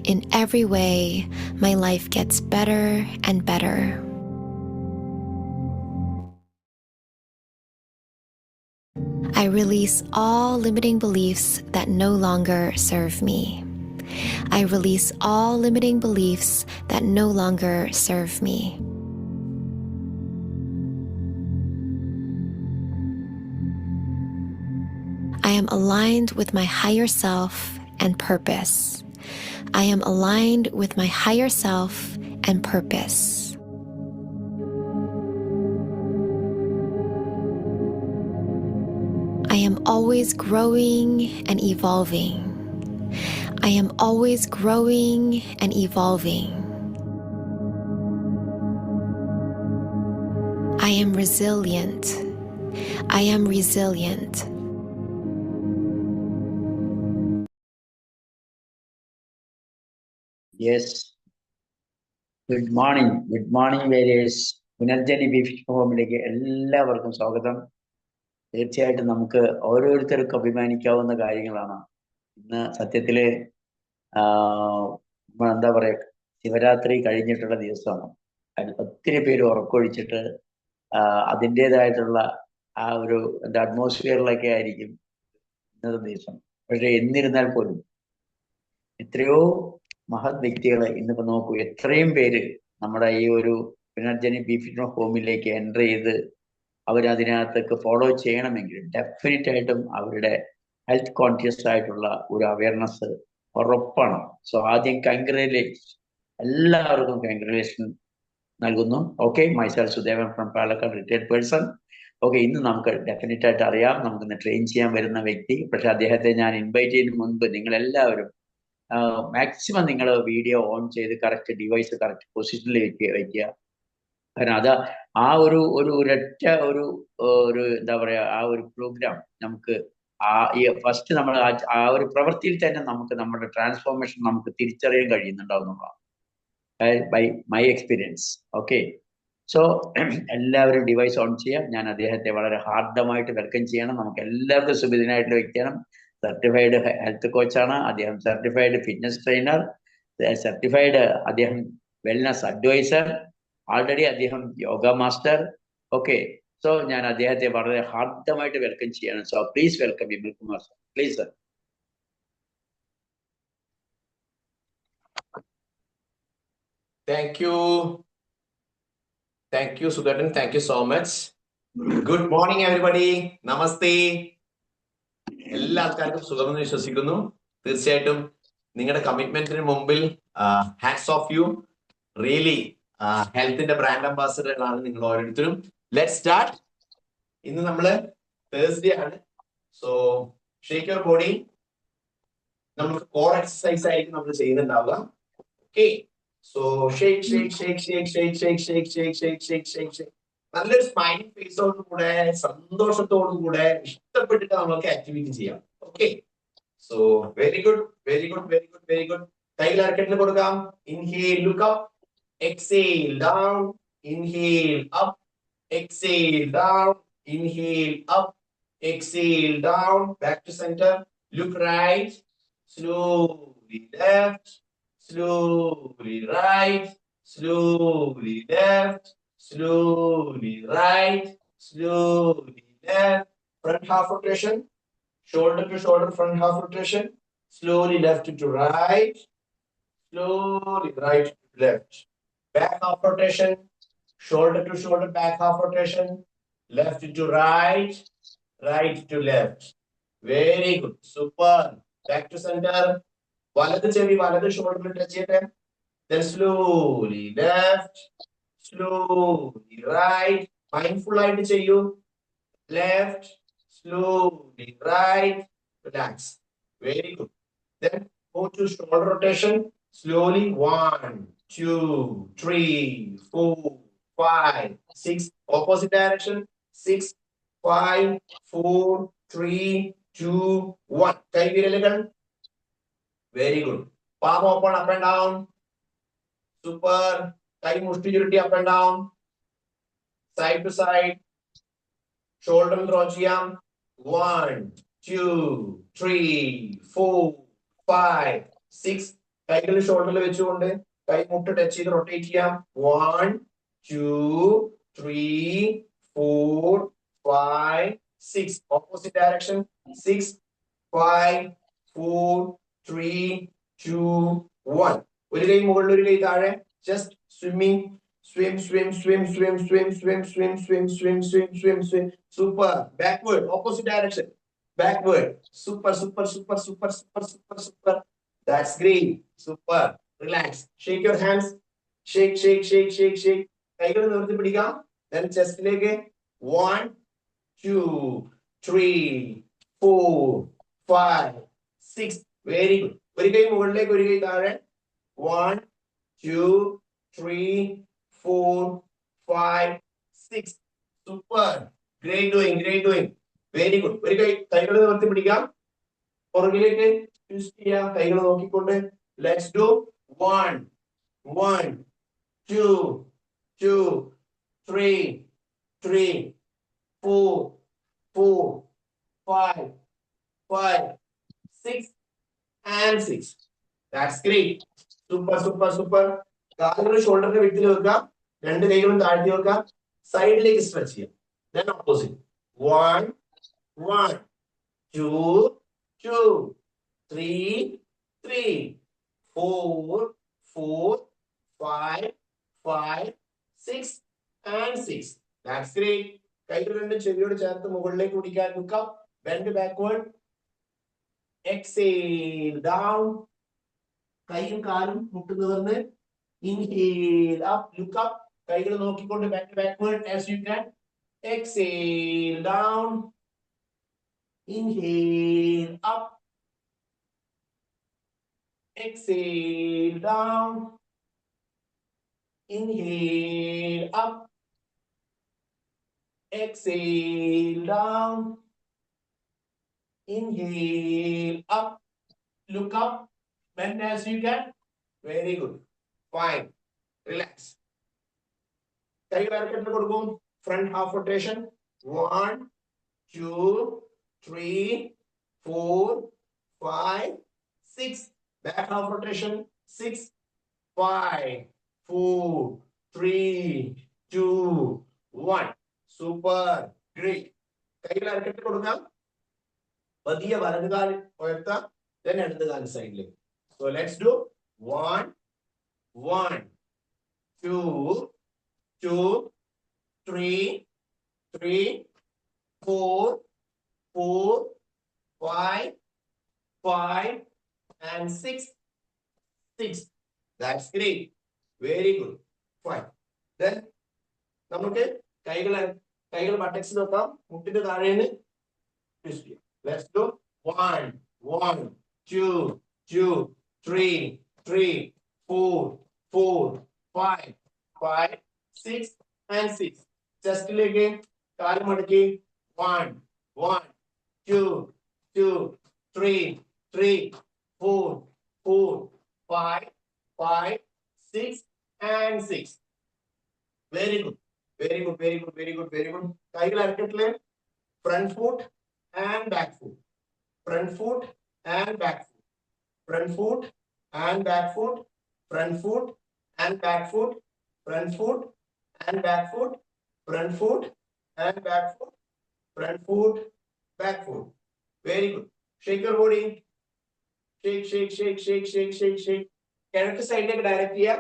In every way, my life gets better and better. I release all limiting beliefs that no longer serve me. I release all limiting beliefs that no longer serve me. I am aligned with my higher self and purpose. I am aligned with my higher self and purpose. I am always growing and evolving. I am always growing and evolving. I am resilient. I am resilient. Yes. Good morning. Good morning, various. Punarjani ബീഫ് ഹോമിലേക്ക് എല്ലാവർക്കും സ്വാഗതം. തീർച്ചയായിട്ടും നമുക്ക് ഓരോരുത്തർക്കും അഭിമാനിക്കാവുന്ന കാര്യങ്ങളാണ്. ഇന്ന് സത്യത്തില് എന്താ പറയാ, ശിവരാത്രി കഴിഞ്ഞിട്ടുള്ള ദിവസമാണ്. ഒത്തിരി പേര് ഉറക്കൊഴിച്ചിട്ട് അതിൻ്റെതായിട്ടുള്ള ആ ഒരു അറ്റ്മോസ്ഫിയറിലൊക്കെ ആയിരിക്കും ഇന്നത്തെ ദിവസം. പക്ഷെ എന്നിരുന്നാൽ പോലും എത്രയോ മഹത് വ്യക്തികളെ ഇന്നിപ്പോ നോക്കൂ, എത്രയും പേര് നമ്മുടെ ഈ ഒരു പുനർജനി ബീഫ് ഹോമിലേക്ക് എൻ്റർ ചെയ്ത് അവരതിനകത്തേക്ക് ഫോളോ ചെയ്യണമെങ്കിൽ ഡെഫിനറ്റ് ആയിട്ടും അവരുടെ ഹെൽത്ത് കോൺഷ്യസ് ആയിട്ടുള്ള ഒരു അവയർനെസ് ഉറപ്പാണ്. സോ ആദ്യം കൺഗ്രാജുലേഷൻ, എല്ലാവർക്കും കൺഗ്രാജുലേഷൻ നൽകുന്നു. Okay, myself Sudevan from Palakkad, retired person. Okay, ഇന്ന് നമുക്ക് ഡെഫിനറ്റ് ആയിട്ട് അറിയാം, നമുക്കിന്ന് ട്രെയിൻ ചെയ്യാൻ വരുന്ന വ്യക്തി. പക്ഷെ അദ്ദേഹത്തെ ഞാൻ ഇൻവൈറ്റ് ചെയ്യുന്നതിന് മുൻപ് നിങ്ങളെല്ലാവരും മാക്സിമം നിങ്ങൾ വീഡിയോ ഓൺ ചെയ്ത് കറക്റ്റ് ഡിവൈസ് കറക്റ്റ് പൊസിഷനിൽ വയ്ക്കുക. കാരണം അത് ആ ഒരു ഒരൊറ്റ ഒരു എന്താ പറയാ, ആ ഒരു പ്രോഗ്രാം നമുക്ക് ഈ ഫസ്റ്റ് നമ്മൾ ആ ഒരു പ്രവൃത്തിയിൽ തന്നെ നമുക്ക് നമ്മുടെ ട്രാൻസ്ഫോർമേഷൻ നമുക്ക് തിരിച്ചറിയാൻ കഴിയുന്നുണ്ടാവുന്നതാണ്, by my experience. Okay, so എല്ലാവരും ഡിവൈസ് ഓൺ ചെയ്യാം. ഞാൻ അദ്ദേഹത്തെ വളരെ ഹാർദമായിട്ട് വെൽക്കം ചെയ്യണം. നമുക്ക് എല്ലാവർക്കും സുബിധനായിട്ടുള്ള വ്യക്തിയാണ്. സർട്ടിഫൈഡ് ഹെൽത്ത് കോച്ചാണ് അദ്ദേഹം, സർട്ടിഫൈഡ് ഫിറ്റ്നസ് ട്രെയിനർ, സർട്ടിഫൈഡ് അദ്ദേഹം വെൽനസ് അഡ്വൈസർ, ആൾറെഡി അദ്ദേഹം യോഗ മാസ്റ്റർ. ഓക്കെ, സോ ഞാൻ അദ്ദേഹത്തെ വളരെ ഹാർദമായിട്ട് വെൽക്കം ചെയ്യണം. So please welcome Vimal Kumar sir, please sir. Thank you. Thank you, Sudaran. Thank you so much. Good morning, everybody. Namaste. എല്ലാ ആൾക്കാർക്കും സുഖമെന്ന് വിശ്വസിക്കുന്നു. തീർച്ചയായിട്ടും നിങ്ങളുടെ കമ്മിറ്റ്മെന്റിന് മുമ്പിൽ ഹാറ്റ്സ് ഓഫ് യു. റിയലി ഹെൽത്തിന്റെ ബ്രാൻഡ് അംബാസഡറുകളാണ് നിങ്ങൾ ഓരോരുത്തരും. Let start. ഇന്ന് നമ്മള് തേഴ്സ്ഡേ ആണ്. So shake your body. നമുക്ക് കോർ എക്സസൈസ് ആയിരിക്കും നമ്മൾ ചെയ്യുന്നുണ്ടാവുക. Okay, so shake shake shake shake shake shake shake shake shake shake shake shake. നല്ലൊരു സ്മൈലിംഗ് ഫേസോടും കൂടെ സന്തോഷത്തോടും കൂടെ ഇഷ്ടപ്പെട്ടിട്ട് നമുക്ക് ആക്ടിവിറ്റി ചെയ്യാം. Okay, so very good very good very good very good. കയ്യിൽ അരക്കെട്ടിന് കൊടുക്കാം. Inhale, look up, exhale down, inhale up, exhale down, inhale up, exhale down, back to center, look right, slowly left, slowly right, slowly left, slowly right, slowly left, front half rotation, shoulder to shoulder, front half rotation, slowly left to right, slowly right to left, back half rotation, shoulder to shoulder, back half rotation, left to right, right to left. Very good, super. Back to center. വലത് ചെവി വലത് ഷോൾഡറിൽ touch ചെയ്യട്ടെ. Then slowly left, slowly right. Mindful ആയിട്ട് ചെയ്യൂ. Left, slowly right. Relax. Very good. Then go to shoulder rotation. Slowly 1, 2, 3, 4, 5, 6. Opposite direction. 6, 5, 4, 3, 2, 1. കൈ വിരലുകൾ. Very good. Palm open, up and down. Super. Kai mushti churti, up and down. Side to side. Shoulder draw chiyam. 1, 2, 3, 4, 5, 6. കൈകൾ ഷോൾഡറിൽ വെച്ചുകൊണ്ട് കൈ മുട്ട് touch ചെയ്ത് rotate ചെയ്യാം. 1 2 3 4 5 6. Opposite direction. 6 5 4 3 2 1. ഒരു കൈ മുകളിൽ ഒരു കൈ താഴെ. Just swimming. Swim, swim, swim, swim, swim, swim, swim, swim, swim, swim, swim, swim. Super. Backward. Opposite direction. Backward. Super, super, super, super, super, super, super. That's great. Super. Relax. Shake your hands. Shake, shake, shake, shake, shake. കൈകൾ നിവർത്തി പിടിക്കാം. Then ചെസ്റ്റിലേക്ക്. 1 2 3 4 5 6. Very good. ഒരു കൈ മുകളിലേക്ക് ഒരു കൈ താഴെ. 1 2 3 4 5 6. Super. Great doing, great doing. Very good. ഒരു കൈകൾ നിവർത്തി പിടിക്കാം. പുറകിലേക്ക് ട്വിസ്റ്റ് ചെയ്യാം. കൈകൾ നോക്കിക്കൊണ്ട്. Let's do 1 1 2 2 3 3 4 4 5 5 6 and 6. That's great. Super, super, super. കാലുകൾ ഷോൾഡറിന്റെ വിട്ടിൽ വെക്കാം. രണ്ട് കൈകളും താഴ്ത്തി വെക്കാം. സൈഡിലേക്ക് സ്ട്രെച്ച് ചെയ്യാം. Then opposite. 1 1 2 2 3 3 4 4 5 5 6 and 6. That's great. കൈകൾ രണ്ട് ചെവിയോട് ചേർത്ത് മുകളിലേക്ക് പിടിക്കാൻ. Look up. Bend backward. Exhale down. കൈയും കാലും മുട്ട് നിവർന്ന്. Inhale up. Look up. കൈകൾ നോക്കിക്കൊണ്ട് backward as you can. Exhale down. Inhale up. Exhale down. Inhale up. Exhale down. Inhale up. Look up. Bend as you can. Very good. Fine. Relax. കൈകൾ അരക്കെട്ടിൽ കൊടുക്കും. Front half rotation. 1 2 3 4 5 6. Back half rotation. 6 5 4 3 2 1. Super. Great. കൈകൾ അരക്കെട്ടിൽ കൊടുക്കാം. പതിയെ വലതുകാൽ ഉയർത്താം. Then ഇടതുകാൽ സൈഡിലേക്ക്. So let's do 1 1 2 2 3 3 4 4 5 5 and 6 6. That's great. Very good. Fine. Then നമുക്ക് കൈകൾ buttocks നോക്കാം. മുട്ടിന്റെ താഴേന്ന് ട്വിസ്റ്റ് ചെയ്യാം. Let's do 1 1 2 2 3 3 4 4 5 5 6 and 6. ചെസ്റ്റിലേക്ക് കാല് മടക്കി. 1 1 2 2 3 3 4 4 5 5 6 and 6. Very good. Very good, very good, very good, very good. കൈകൾ അരക്കെട്ടില്. Front foot and back foot. Front foot and back foot. Front foot and back foot. Front foot and back foot. Front foot and back foot. Front foot and back foot. Front foot, back foot. Very good. Shake your body. Shake, shake, shake, shake, shake, shake, shake. കിഴക്ക് സൈഡിലേക്ക് direct ചെയ്യാം.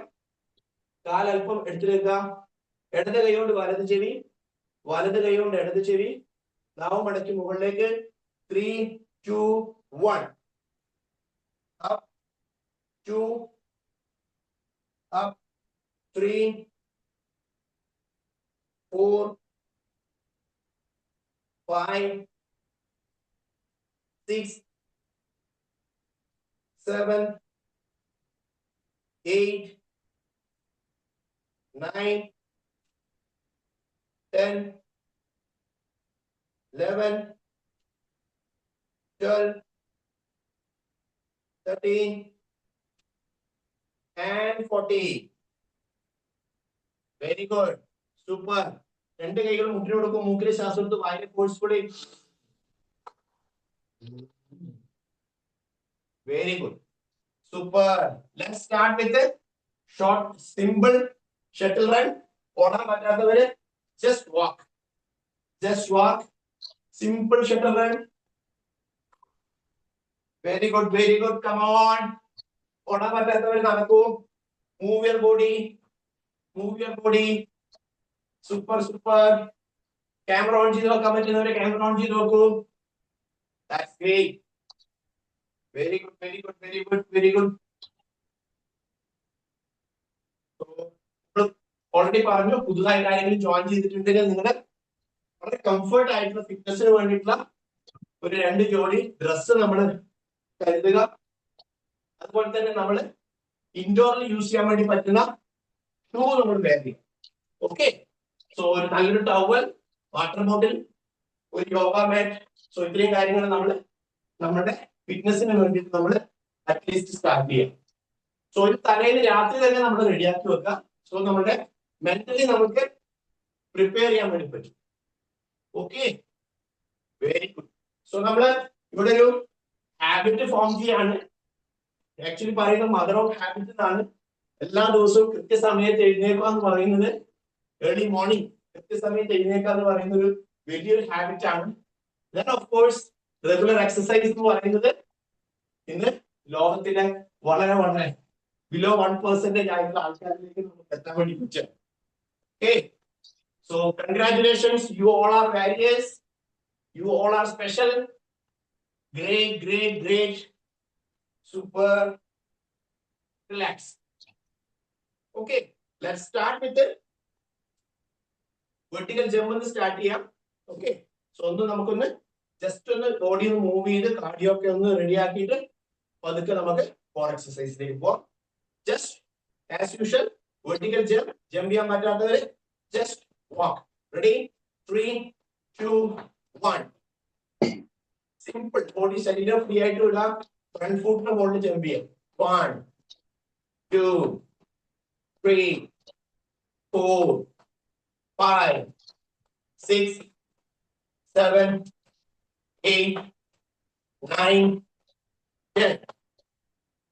കാൽ അല്പം എടുത്തിരിക്കുക. ഇടത് കൈ കൊണ്ട് വലത് ചെവി, വലത് കൈ കൊണ്ട് ഇടത് ചെവി. നാവ് മടക്കി മുകളിലേക്ക്. 3 2 1. Up 2 up 3 4 5 6 7 8 9 10 11 12 13 and 14. Very good. Super. രണ്ട് കൈകൾ മുട്ടിന് കൊടുക്കും. മൂക്കിലെ ശ്വാസം എടുത്ത് വായിലെ forcefully. Very good. Super. Let's start with a short, simple shuttle run. ഓടാൻ പറ്റാത്തവര് just walk. Just walk. Simple shuttle run. Very good, very good. Come on. ഓടാൻ പറ്റാത്തവര് നടക്കൂ. Move your body. Move your body. Super, super. Camera on ചെയ്ത് നോക്കാൻ പറ്റുന്നവര് camera on ചെയ്ത് നോക്കൂ. That's great. Very good, very good, very good, very good. So, already പറഞ്ഞു പുതുതായിട്ട് ആരെങ്കിലും join ചെയ്തിട്ടുണ്ടെങ്കിൽ നിങ്ങളുടെ വളരെ കംഫർട്ട് ആയിട്ടുള്ള ഫിറ്റ്നസിന് വേണ്ടിയിട്ടുള്ള ഒരു 2 ജോഡി ഡ്രസ്സ് നമ്മൾ കരുതുക. അതുപോലെ തന്നെ നമ്മൾ ഇൻഡോറിൽ യൂസ് ചെയ്യാൻ വേണ്ടി പറ്റുന്ന ഷൂ നമ്മൾ വെയർ ചെയ്യും. ഓക്കെ, സോ ഒരു നല്ലൊരു ടവൽ, വാട്ടർ ബോട്ടിൽ, ഒരു യോഗ മാറ്റ്. സോ ഇത്രയും കാര്യങ്ങൾ നമ്മൾ നമ്മുടെ ഫിറ്റ്നസിന് വേണ്ടിയിട്ട് നമ്മൾ അറ്റ്ലീസ്റ്റ് സ്റ്റാർട്ട് ചെയ്യാം. സോ ഒരു തലേന്ന് രാത്രി തന്നെ നമ്മൾ റെഡിയാക്കി വെക്കുക. സോ നമ്മുടെ മെന്റലി നമുക്ക് പ്രിപ്പയർ ചെയ്യാൻ വേണ്ടി പറ്റും. Okay, very good. സോ നമ്മൾ ഇവിടെ ഒരു ഹാബിറ്റ് ഫോം ചെയ്യാണ്. ആക്ച്വലി പറയുന്നത് മദർ ഓഫ് ഹാബിറ്റ് എന്നാണ്. എല്ലാ ദിവസവും കൃത്യസമയത്ത് എഴുന്നേക്കുക എന്ന് പറയുന്നത്, ഏർലി മോർണിംഗ് കൃത്യസമയത്ത് എഴുന്നേക്കുക എന്ന് പറയുന്ന ഒരു വലിയൊരു ഹാബിറ്റ് ആണ്. Then of course regular exercise എന്ന് പറയുന്നത് ഇന്ന് ലോകത്തിലെ വളരെ വളരെ ബിലോ 1% ആയിട്ടുള്ള ആൾക്കാരിലേക്ക് നമുക്ക് എത്താൻ വേണ്ടി പറ്റും. Okay, so congratulations, you all are various, you all are special. Great, great, great. Super. Relax. Okay, let's start with the vertical jump ഒന്ന് സ്റ്റാർട്ട് ചെയ്യാം. Okay, so ഒന്ന് നമുക്കൊന്ന് ജസ്റ്റ് ഒന്ന് ബോഡി ഒന്ന് മൂവ് ചെയ്ത് കാർഡിയോ ഒക്കെ ഒന്ന് റെഡി ആക്കിയിട്ട് പതുക്കെ നമുക്ക് കോർ എക്സസൈസിലേക്ക് പോവാം. Just as usual vertical jump ചെയ്യാൻ പറ്റാത്തവര് just walk. Ready? 3, 2, 1. Simple. Body ശരീരം ഫ്രീ ആയിട്ട് വിടാം. ഫ്രണ്ട് ഫുട്ടിന്റെ മുകളിൽ ജമ്പ് ചെയ്യാം. 1, 2, 3, 4, 5, 6, 7, 8, 9, 10.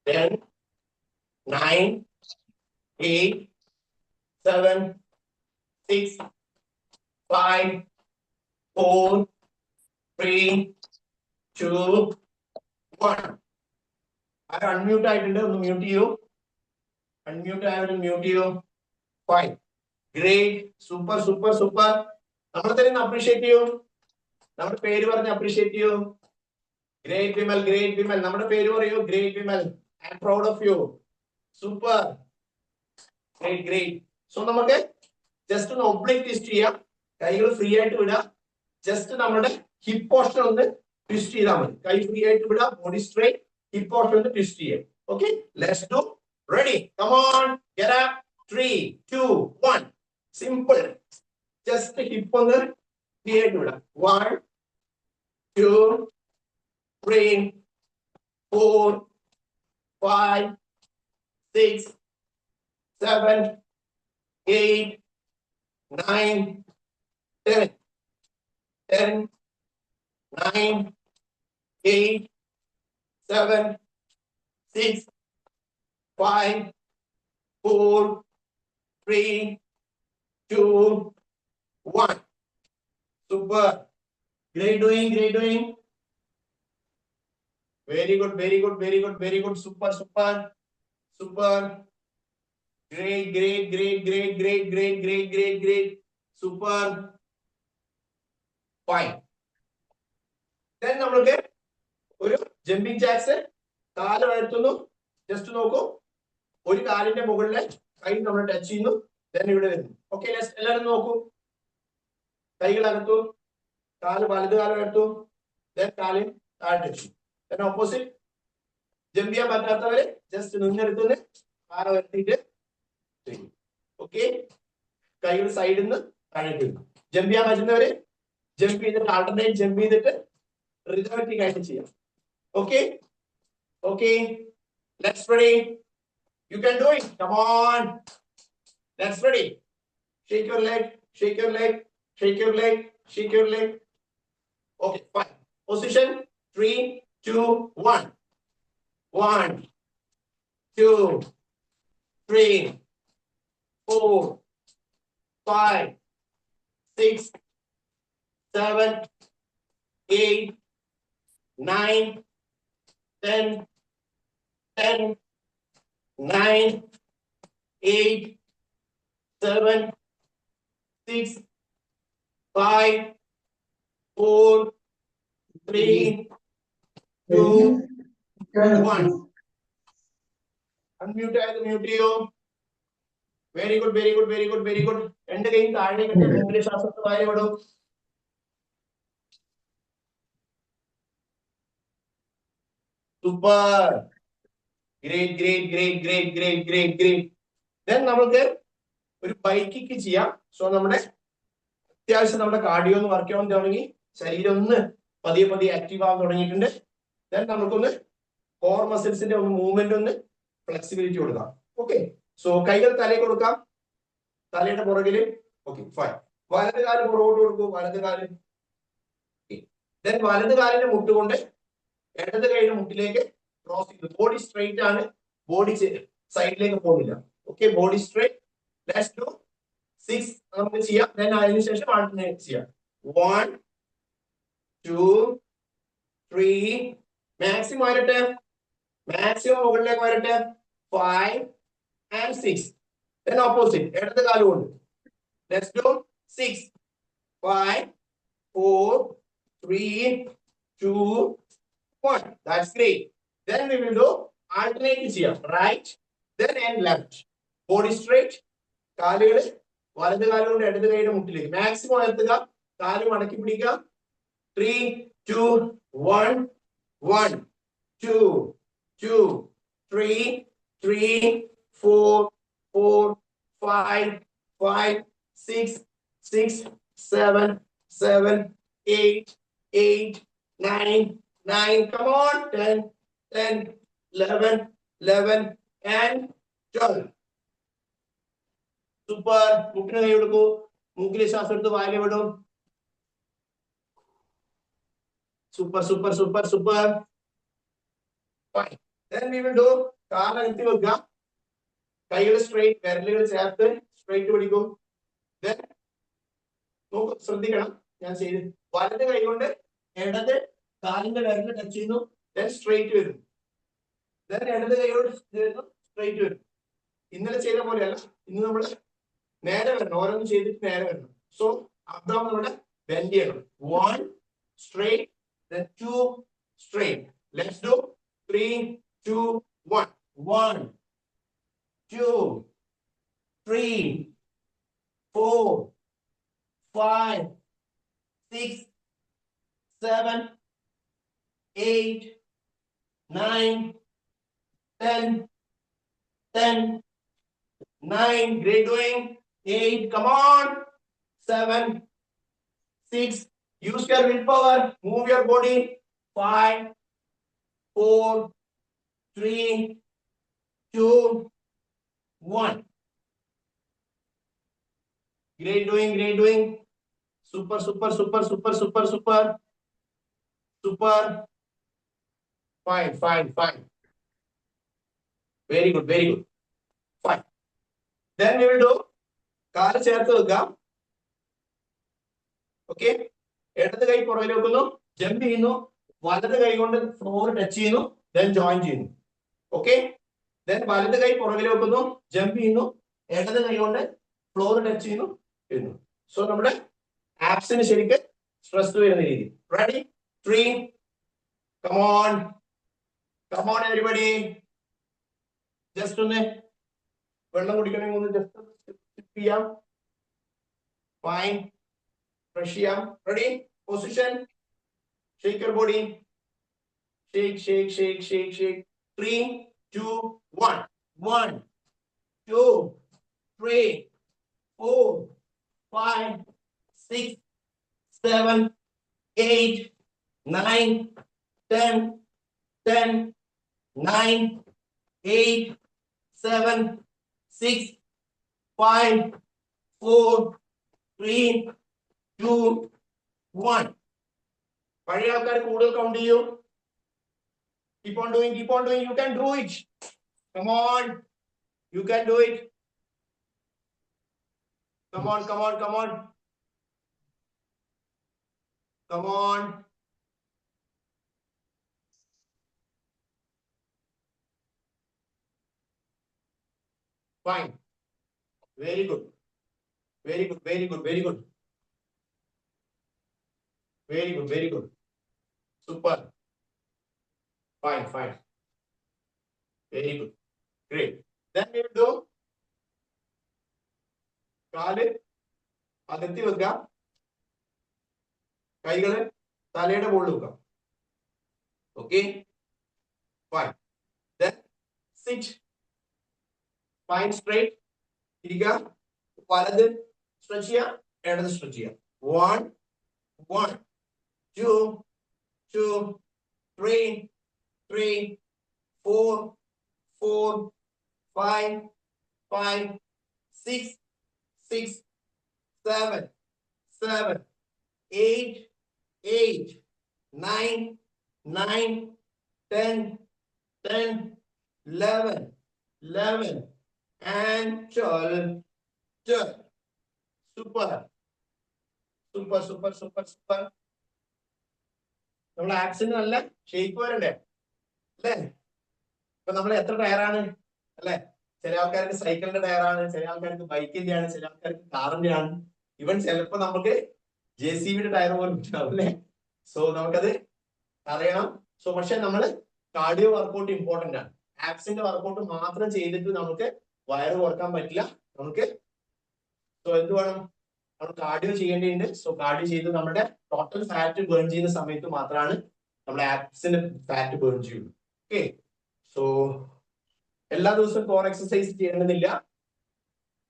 10, 9, 8, 7, 6, 5, 4, 3, 2, 1. ആരും അൺമ്യൂട്ട് ആയിട്ടുണ്ട്? ഒന്ന് മ്യൂട്ട് ചെയ്യൂ. അൺമ്യൂട്ട് ആയവരും മ്യൂട്ട് ചെയ്യൂ. Fine, great, super super super. നമ്മളെ തന്നെ അപ്രീഷിയേറ്റ് ചെയ്യൂ. നമ്മുടെ പേര് പറഞ്ഞ് അപ്രീഷിയേറ്റ് ചെയ്യൂ. Great Vimal, great Vimal. നമ്മുടെ പേര് പറയൂ. Great Vimal, I am proud of you. Super, great great. So നമുക്ക് ജസ്റ്റ് ഒന്ന് ഒബ്ലിക് ട്വിസ്റ്റ് ചെയ്യാം. കൈകൾ ഫ്രീ ആയിട്ട് വിടാം. ജസ്റ്റ് നമ്മുടെ ഹിപ്പ് പോർഷൻ ഒന്ന് ട്വിസ്റ്റ് ചെയ്താൽ മതി. കൈ ഫ്രീ ആയിട്ട് വിടാം. ബോഡി സ്ട്രെയിറ്റ്, ഹിപ്പ് പോർഷൻ ഒന്ന് ട്വിസ്റ്റ് ചെയ്യാം. Okay, let's do. Ready? Come on, get up. 3, 2, 1. Simple. Just hip ഒന്ന് ഫ്രീ ആയിട്ട് വിടാം. 1, 2, 3, 4, 5, 6, 7, 8, 9, 10. 10, 9, 8, 7, 6, 5, 4, 3, 2, 1. Super. Great doing, great doing. Very good, very good, very good, very good. Super, super, super. Great, great, great, great, great, great, great, great, great. Super. Fine. Then നമ്മൾക്ക് ഒരു jumping jacks. കാല് വഴറ്റുന്നു. Just നോക്കൂ. ഒരു കാലിന്റെ മുകളിലെ കൈ നമ്മൾ touch ചെയ്യുന്നു. Then ഇവിടെ വരുന്നു. ഓക്കെ, എല്ലാവരും നോക്കൂ. കൈകൾ അകത്തു. കാല് വലത് കാലം എടുത്തു. Then കാല് താഴെ ടച്ച്. Then opposite. ജമ്പ് ചെയ്യാൻ പറ്റാത്തവര് ജസ്റ്റ് നിന്നെടുത്തുനിന്ന് കാല് വരുത്തിയിട്ട് ചെയ്യും. ഓക്കെ, കൈകൾ സൈഡിൽ നിന്ന് താഴെ ഇടുന്നു. ജമ്പ് ചെയ്യാൻ പറ്റുന്നവര് ജമ്പ് ചെയ്തിട്ട് ആൾട്ടർനേറ്റ് ജമ്പ് ചെയ്തിട്ട് റിതമെറ്റിക് ആയിട്ട് ചെയ്യാം. Okay okay, let's ready. You can do it. Come on, let's ready. Shake your leg, shake your leg, shake your leg, shake your leg. Okay, fine. Position 3, 2, 1. 1, 2, 3, 4, 5, 6, 7, 8, 9, 10, 10, 9, 8, 7, 6, 5, 4, 3, 2, 1. Unmute ആയത് mute ചെയ്യോ. Very good very good very good very good. രണ്ട് കൈയും താഴേക്കിട്ട് മൂക്കിലെ ശ്വാസത്തെ വാരി വിടും. Super. Great great great great great great great. Then നമുക്ക് ഒരു ബൈക്കിക്ക് ചെയ്യാം. So നമ്മുടെ അത്യാവശ്യം നമ്മുടെ കാർഡിയോ ഒന്ന് വർക്ക് ചെയ്യാൻ തുടങ്ങി, ശരീരം ഒന്ന് പതിയെ പതിയെ ആക്റ്റീവ് ആവാൻ തുടങ്ങിയിട്ടുണ്ട്. ദെൻ നമുക്കൊന്ന് കോർ മസിൽസിന്റെ ഒന്ന് മൂവ്മെന്റ് ഒന്ന് ഫ്ലെക്സിബിലിറ്റി കൊടുക്കാം. ഓക്കെ, സോ കൈകൾ തലയിൽ കൊടുക്കാം, തലയുടെ പുറകില്. Okay fine. വലത് കാല് പുറകോട്ട് കൊടുക്കൂ, വലത് കാല്. ദെൻ വലത് കാലിന്റെ മുട്ടുകൊണ്ട് ഇടത് കൈയുടെ മുട്ടിലേക്ക് ക്രോസ് ചെയ്തു. ബോഡി സ്ട്രെയിറ്റ് ആണ്, ബോഡി സൈഡിലേക്ക് പോകുന്നില്ല. Okay, body straight. Let's do 6 നമുക്ക് ചെയ്യാം. ദെൻ അതിനുശേഷം ആൾട്ടർനേറ്റ് ചെയ്യാം. 1, 2, 3, മാക്സിമം വരട്ടെ, മാക്സിമം മുകളിലേക്ക് വരട്ടെ. 5 and 6. Then opposite, ഇടത് കാല് കൊണ്ട്. Let's do 6, 5, 4, 3, 2, 1. That's great. Then we will do alternate ചെയ്യാം. Right, then and left. Body straight. കാലുകൾ വലത് കാലുകൊണ്ട് ഇടത് കൈയുടെ മുട്ടിലേക്ക് മാക്സിമം ഉയർത്തുക, കാല് മടക്കി പിടിക്കുക. 3, 2, 1, 1, 2, 2, 3, 3, 4, 4, 5, 5, 6, 6, 7, 7, 8, 8, 9, 9. Come on. 10, 10, 11, 11 and 12. സൂപ്പർ. മുട്ടിന് കൈ കൊടുക്കൂ, മൂക്കിലെ ശ്വാസം എടുത്ത് വായിലെ വിടും. Super super super super. Fine. Then we will do കാല് അകത്തി വെക്കുക, കൈകൾ സ്ട്രെയിറ്റ്, വിരലുകൾ ചേർത്ത് സ്ട്രെയിറ്റ് പിടിക്കും. Then നോക്കൂ, ശ്രദ്ധിക്കണം ഞാൻ ചെയ്ത്. വലത് കൈ കൊണ്ട് ഇടത് കാലിന്റെ വിരല് ടച്ച് ചെയ്യുന്നു, then സ്ട്രെയിറ്റ് വരും. Then ഇടത് കൈയോട് സ്ട്രെയിറ്റ് വരും. ഇന്നലെ ചെയ്ത പോലെയല്ല, ഇന്ന് നമ്മൾ നേരെ വരണം, ഓരോന്നും ചെയ്തിട്ട് നേരെ വരണം. സോ അബ്ഡോമൻ നമ്മുടെ ബെൻഡ് ചെയ്യണം. 1 straight, then 2 straight. Let's do 3, 2, 1. 1, 2, 3, 4, 5, 6, 7, 8, 9, 10, 10, 9. Great doing. 8. Come on. 7, 6. Use your willpower. Move your body. 5, 4, 3, 2, 1. Great doing. Great doing. Super, super, super, super, super, super. Super. Fine, fine, fine. Very good, very good. Fine. Then we will do കാല് ചേർത്ത് വെക്കാം. Okay, ഇടത് കൈ പുറകിൽ വെക്കുന്നു, jump ചെയ്യുന്നു, വലത് കൈ കൊണ്ട് ഫ്ലോർ ടച്ച് ചെയ്യുന്നു, ദെൻ ജോയിൻ ചെയ്യുന്നു. ഓക്കെ, ദെൻ വലത് കൈ പുറകിൽ വെക്കുന്നു, ജമ്പ് ചെയ്യുന്നു, ഇടത് കൈ കൊണ്ട് ഫ്ലോർ ടച്ച് ചെയ്യുന്നു, ചെയ്യുന്നു. സോ നമ്മുടെ ആപ്സിന് ശരിക്കും സ്ട്രെസ് വരുന്ന രീതി. Ready? 3. Come on. Come on everybody. Just ഒന്ന് വെള്ളം കുടിക്കണമെങ്കിൽ ഒന്ന് ജസ്റ്റ് സിപ്പ് ചെയ്യാം. ഫൈൻ. ഫ്രഷ് ചെയ്യാം. Ready? Position. Shake your body. Shake shake shake shake shake. 3, 2, 1. 1, 2, 3, 4, 5, 6, 7, 8, 9, 10, 10, 9, 8, 7, 6, 5, 4, 3, 2, 1. പഴയ ആൾക്കാർ കൂടുതൽ കൗണ്ട് ചെയ്യൂ. Keep on doing, keep on doing. You can do it. Come on. You can do it. Come on, come on, come on. Come on. Fine. Very good. Very good, very good, very good. Very good, very good. Super. Fine, fine. Very good. Great. Then we will do കാല് അകത്തി വെക്കാം, കൈകള് തലയുടെ മുകളിൽ വെക്കാം. Okay? Fine. Then sit. Spine straight. ഇരിക്കുക. വലത് stretch ചെയ്യാം, ഇടത് സ്ട്രെച്ച് ചെയ്യാം. 1 1 2 2 3 3 4 4 5 5 6 6 7 7 8 8 9 9 10 10 11 11 and 12 12. Super. Super, super, super, super. നമ്മുടെ ആക്സിന് നല്ല ഷേപ്പ് വരണ്ടേ അല്ലേ? ഇപ്പൊ നമ്മൾ എത്ര ടയറാണ് അല്ലെ? ചില ആൾക്കാർക്ക് സൈക്കിളിന്റെ ടയറാണ്, ചില ആൾക്കാർക്ക് ബൈക്കിന്റെ ആണ്, ചില ആൾക്കാർക്ക് കാറിന്റെ ആണ്, ഇവൻ ചിലപ്പോ നമുക്ക് JCBയുടെ ടയർ പോലും ഉണ്ടാവും അല്ലെ? സോ നമുക്കത് അറിയണം. സോ പക്ഷെ നമ്മള് കാർഡിയോ വർക്കൗട്ട് ഇമ്പോർട്ടന്റ് ആണ്. ആപ്സിന്റെ വർക്കൗട്ട് മാത്രം ചെയ്തിട്ട് നമുക്ക് വയറ് കുറക്കാൻ പറ്റില്ല. നമുക്ക് സോ എന്ത് വേണം, നമ്മൾ കാർഡിയോ ചെയ്യേണ്ടതുണ്ട്. സോ കാർഡിയോ ചെയ്ത് നമ്മുടെ ടോട്ടൽ ഫാറ്റ് ബേൺ ചെയ്യുന്ന സമയത്ത് മാത്രമാണ് നമ്മുടെ ആപ്സിന്റെ ഫാറ്റ് ബേൺ ചെയ്യുള്ളൂ. ഓക്കെ, സോ എല്ലാ ദിവസവും കോർ എക്സസൈസ് ചെയ്യണമെന്നില്ല.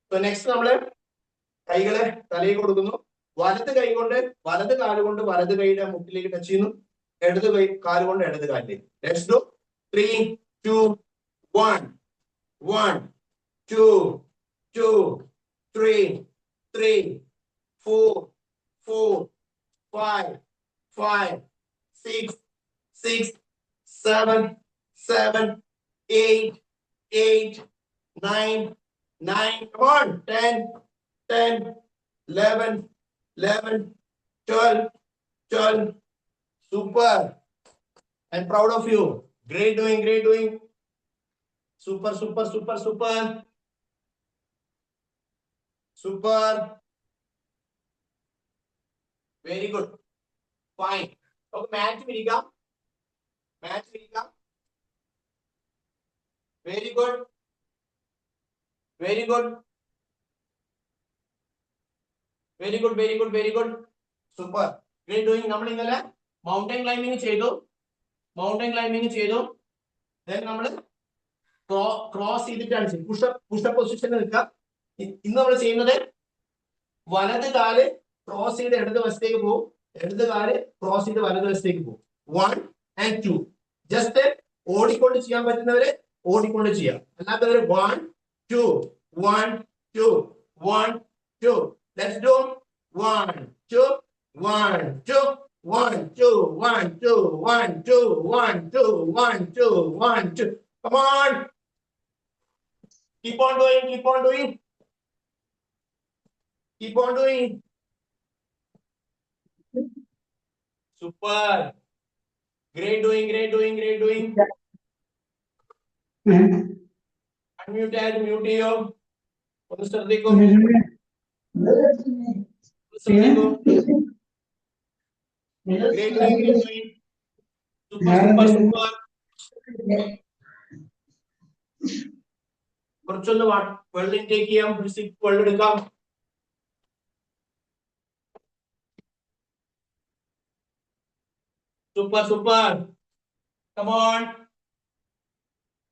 സോ നെക്സ്റ്റ് നമ്മള് കൈകളെ തലയിൽ കൊടുക്കുന്നു. വലത് കൈ കൊണ്ട് വലത് കാലുകൊണ്ട് വലത് കൈയുടെ മുട്ടിലേക്ക് ടച്ച് ചെയ്യുന്നു, ഇടത് കൈ കാലുകൊണ്ട് ഇടത് കാലിലേക്ക്. Let's do 3 2 1 1 2 2 3 3 4 4 5 5 6 6 7 7 8 8 9 9. Come on. 10 10 11 11 12 12. Super. I'm proud of you. Great doing, great doing. Super, super, super, super. Super. Very good. Fine. Okay, match വിരിക്കാം. Match വിരിക്കാം. Very good. Very good. Very good, very good, very good. Super. Great doing. നമ്മൾ ഇന്നലെ mountain climbing ചെയ്തു. Mountain climbing ചെയ്തു. Then നമ്മൾ cross ചെയ്തിട്ടാണ് ചെയ്യുന്നത്. Pushup പൊസിഷനിൽ നിൽക്കുക. ഇന്ന് നമ്മൾ ചെയ്യുന്നത് വലത് കാല് ക്രോസ് ചെയ്ത് ഇടത് വശത്തേക്ക് പോകും, ഇടത് കാല് ക്രോസ് ചെയ്ത് വലത് വശത്തേക്ക് പോകും. 1 and 2. ജസ്റ്റ് ഓടിക്കൊണ്ട് ചെയ്യാൻ പറ്റുന്നവര് ഓടിക്കൊണ്ട് ചെയ്യാം, അല്ലാത്തവര് 1 2 1 2 1 2. Let's do 1 2 1 2 1 2 1 2 1 2 1 2 1 2 1 2. Come on. Keep on doing, keep on doing. Keep on doing. Super. Great doing, great doing, great doing. Unmute and mute you. ഒന്ന് ശ്രദ്ധിക്കൂ. ശ്രദ്ധിക്കൂ. Great doing, great doing. Super, super, super. കുറച്ചൊന്ന് വെള്ളം intake ചെയ്യാം, ഒരു zip വെള്ളം എടുക്കാം. Super super. Come on.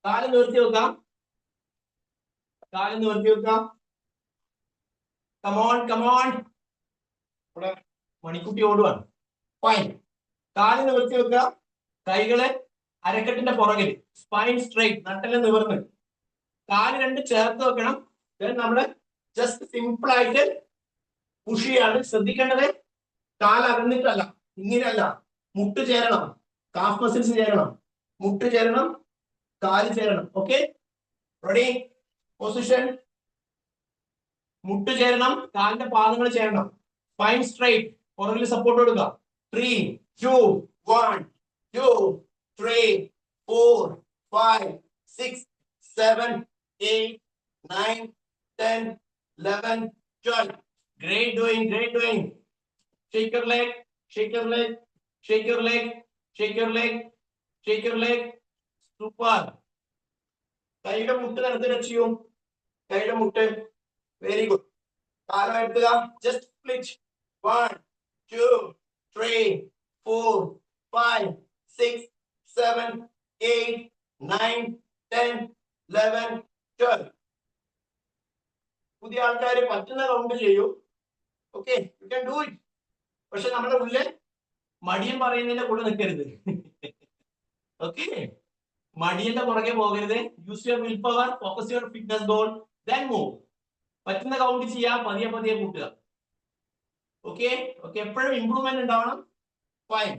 കാല് നിവർത്തി വെക്കാം, കാല് നിവർത്തി വെക്കാം. Come on come on. ഇവിടെ മണിക്കുട്ടി ഓടുവാണ്. ഫൈൻ. കാല് നിവർത്തി വെക്കുക, കൈകള് അരക്കെട്ടിന്റെ പുറകിൽ, സ്പൈൻ സ്ട്രൈറ്റ്, നട്ടെല്ലാം നിവർന്ന്, കാല് രണ്ട് ചേർത്ത് വെക്കണം. നമ്മള് ജസ്റ്റ് സിമ്പിൾ ആയിട്ട് പുഷ് ചെയ്യാണ്. ശ്രദ്ധിക്കേണ്ടത് കാല് അകന്നിട്ടല്ല, ഇങ്ങനെയല്ല, മുട്ട് ചേരണം, കാഫ് മസിൽസ് ചേരണം, മുട്ട് ചേരണം, കാല് ചേരണം. Okay, Ready? Position. മുട്ട് ചേരണം, കാലിന്റെ പാദങ്ങൾ ചേരണം. Spine straight. പുറകിൽ സപ്പോർട്ട് കൊടുക്കുക. 3, 2, 1, 2, 3, 4, 5, 6, 7, 8, 9, 10, 11, 12. Great doing, great doing. Shake your leg, shake your leg, shake your leg, shake your leg, shake your leg. Super. കൈയുടെ മുട്ട് നിലത്ത് ടച്ച് ചെയ്യും. കൈയുടെ മുട്ട്. Very good. കാലം എടുത്തുക. Just split. 1, 2, 3, 4, 5, 6, 7, 8, 9, 10, 11, 12. പുതിയ ആൾക്കാർ പറ്റുന്ന കൗണ്ട് ചെയ്യൂ. Okay, U can do it. പക്ഷെ നമ്മുടെ ഉള്ളിൽ മടിയൻ പറയുന്നതിന്റെ കൂടെ നിൽക്കരുത്. ഓക്കെ, മടിയന്റെ പുറകെ പോകരുത്. Use your will power, focus your fitness goal, then move. പറ്റുന്ന കൗണ്ട് ചെയ്യാം, പതിയെ പതിയെ കൂട്ടുക. ഓക്കെ ഓക്കെ, എപ്പോഴും ഇംപ്രൂവ്മെന്റ് ഉണ്ടാവണം. ഫൈൻ.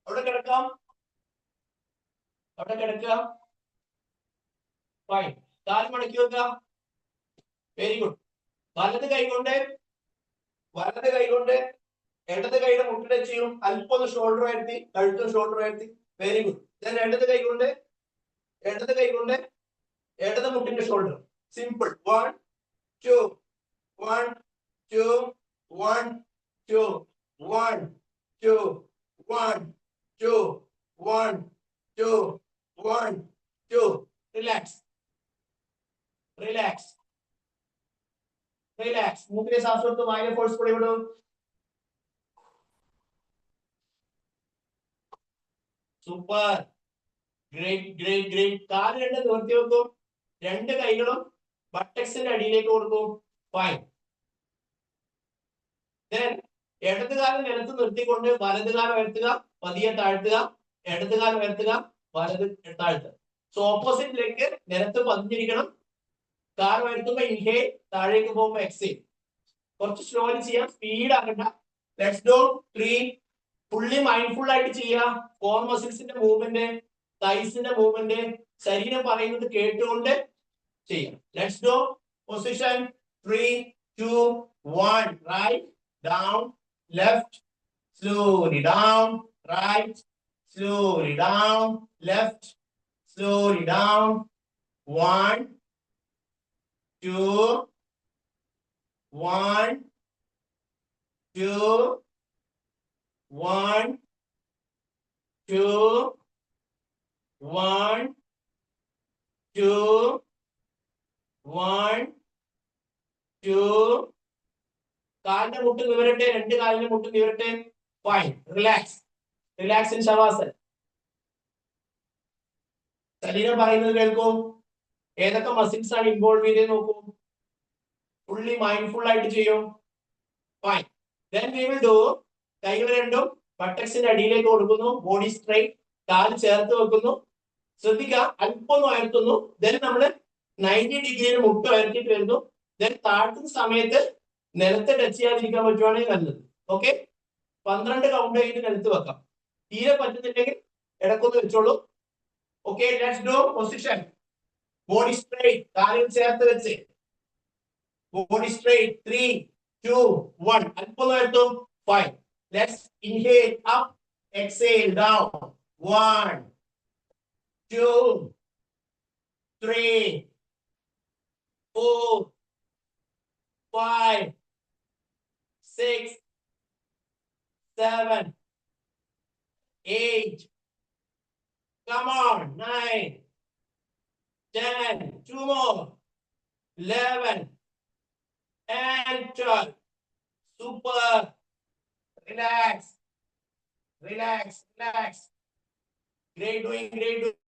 അവിടെ കിടക്കാം, അവിടെ കിടക്കുക. ഫൈൻ. കാല് മടക്കി വെക്കുക. Very good. വലത് കൈ കൊണ്ട് ഇടത് കൈയുടെ മുട്ടിടെ ചെയ്യും. അല്പം ഷോൾഡർ ഉയർത്തി, കഴുത്തും ഷോൾഡർ ഉയർത്തി. Very good. ദെൻ ഇടത് കൈ കൊണ്ട് ഇടത് മുട്ടിന്റെ shoulder. Simple. 1, 2, 1, 2, 1, 2, 1, 2, 1, 2, 1, 2, 1, 2. Relax. Relax. Relax. മൂക്കിലെ ശ്വാസം എടുത്ത് വായിലെ ഫോഴ്സ് കൂടി വിടും. സൂപ്പർ. Great great great. കാല് രണ്ട് നിവർത്തി വെക്കും. രണ്ട് കൈകളും ബട്ടക്സിന്റെ അടിയിലേക്ക് കൊടുക്കും. ഫൈൻ. ഇടത് കാലം നിലത്ത് നിർത്തിക്കൊണ്ട് വലത് കാലം ഉയർത്തുക, പതിയെ താഴ്ത്തുക. ഇടത് കാലം ഉയർത്തുക, വലത് താഴ്ത്തുക. സോ ഓപ്പോസിറ്റ് ലെഗ് നിലത്ത് പതിഞ്ഞിരിക്കണം. കാലം ഉയർത്തുമ്പോ ഇൻഹേൽ, താഴേക്ക് പോകുമ്പോ എക്സേൽ. കുറച്ച് സ്ലോലി ചെയ്യാം, സ്പീഡ് ആക്കണ്ട. Let's do 3. ഫുള്ളി മൈൻഡ്ഫുൾ ആയിട്ട് ചെയ്യാം. കോർ മസിൽസിന്റെ മൂവ്മെന്റ്, തൈസിന്റെ മൂവ്മെന്റ്, ശരീരം പറയുന്നത് കേട്ടുകൊണ്ട് ചെയ്യാം. Let's do. Position 3, 2, 1. Right, down, left, slowly down, right, slowly down, left, slowly down. 1, 2, 1, 2, 1, 2, 1, 2, 1, 2. കാലിന്റെ മുട്ട് നിവരട്ടെ, രണ്ട് കാലിന്റെ മുട്ട് നിവരട്ടെ. Fine. Relax. Relax in shavasan. ശരീരം പറയുന്നത് കേൾക്കും. ഏതൊക്കെ മസിൽസ് ആണ് ഇൻവോൾവ് ചെയ്തേ നോക്കൂ. ഫുള്ളി മൈൻഡ്ഫുൾ ആയിട്ട് ചെയ്യും. Fine. Then we will do. കൈകൾ രണ്ടും ബട്ടക്സിന്റെ അടിയിലേക്ക് കൊടുക്കുന്നു. ബോഡി സ്ട്രൈറ്റ്, കാല് ചേർത്ത് വെക്കുന്നു. ശ്രദ്ധിക്കുക, അല്പം ഉയർത്തുന്നു. ദെൻ നമ്മൾ 90 ഡിഗ്രിയിൽ മുട്ട് ഉയർത്തിയിട്ട് വരുന്നു. ദെൻ താഴ്ത്തുന്ന സമയത്ത് നിലത്ത് ടച്ച് ചെയ്യാതിരിക്കാൻ പറ്റുവാണെങ്കിൽ നല്ലത്. ഓക്കെ, 12 കൗണ്ട് കഴിഞ്ഞ് നിലത്ത് വെക്കാം. തീരെ പറ്റുന്നില്ലെങ്കിൽ ഇടക്കൊന്ന് വെച്ചോളൂ. Okay, let's do. Position. Body straight, കാലിൽ ചേർത്ത് വെച്ച്. Body straight. 3, 2, 1. അല്പം ഉയർത്തും. Fine. Let's inhale up, exhale down. 1, 2, 3, 4, 5, 6, 7, 8. Come on. 9, 10. 2 more. 11 and 12. Super. Relax. Relax. Relax. Great doing. Great doing.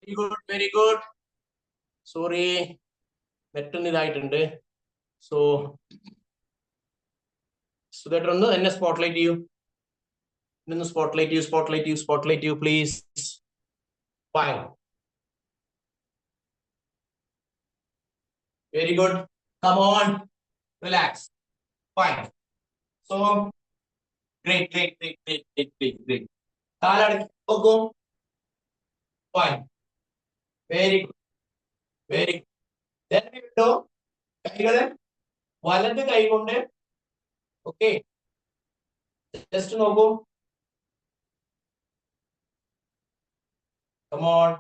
Very good, very good. Sorry, നെറ്റിന് ഇതായിട്ടുണ്ട്. So Sudhettan ഒന്ന് എന്നെ spotlight ചെയ്യൂ. സ്പോട്ട്ലൈറ്റ് ചെയ്യൂ please. Fine, very good. Come on, relax. Fine. So great. കാലടക്കി നോക്കൂ. Fine, very good, very good. കൈകള് വലത് കൈ കൊണ്ട് ഓക്കെ ജസ്റ്റ് നോക്കൂ. Come on,